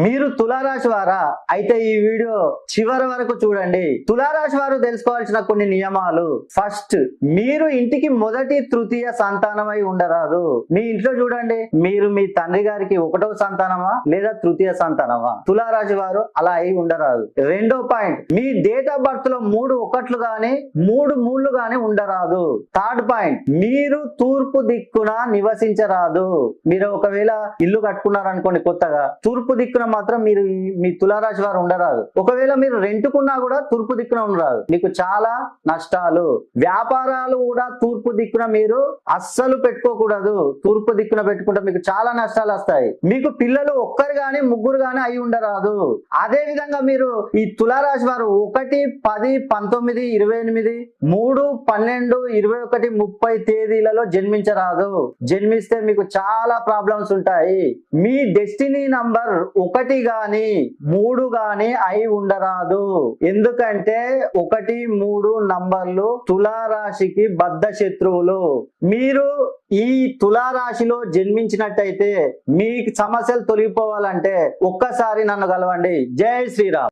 మీరు తులారాశి వారా? అయితే ఈ వీడియో చివరి వరకు చూడండి. తులారాశి వారు తెలుసుకోవాల్సిన కొన్ని నియమాలు. ఫస్ట్, మీరు ఇంటికి మొదటి తృతీయ సంతానమై ఉండరాదు. మీ ఇంట్లో చూడండి, మీరు మీ తండ్రి గారికి ఒకటవ సంతానమా లేదా తృతీయ సంతానమా? తులారాశి వారు అలా అయి ఉండరాదు. రెండో point, me date of birth లో 3 ఒకట్లు గాని 3 మూళ్ళు గాని ఉండరాదు. థర్డ్ పాయింట్, మీరు తూర్పు దిక్కున నివసించరాదు. మీరు ఒకవేళ ఇల్లు కట్టుకున్నారనుకోండి కొత్తగా, తూర్పు దిక్కున మాత్రం మీరు మీ తులారాశి వారు ఉండరాదు. ఒకవేళ మీరు రెంటుకున్నా కూడా తూర్పు దిక్కున ఉండరాదు. మీకు చాలా నష్టాలు. వ్యాపారాలు కూడా తూర్పు దిక్కున మీరు అస్సలు పెట్టుకోకూడదు. తూర్పు దిక్కున పెట్టుకుంటే మీకు చాలా నష్టాలు వస్తాయి. మీకు పిల్లలు ఒక్కరు గాని ముగ్గురు గాని అయి ఉండరాదు. అదే విధంగా మీరు ఈ తులారాశి వారు 1, 10, 19, 28, 3, 12, 21, 30 తేదీలలో జన్మించరాదు. జన్మిస్తే మీకు చాలా ప్రాబ్లమ్స్ ఉంటాయి. మీ డెస్టినీ నంబర్ 1 గాని 3 గాని అయి ఉండరాదు. ఎందుకంటే 1, 3 నంబర్లు తులారాశికి బద్ధ శత్రువులు. మీరు ఈ తులారాశిలో జన్మించినట్టయితే మీ సమస్యలు తొలగిపోవాలంటే ఒక్కసారి నన్ను కలవండి. జై శ్రీరామ్.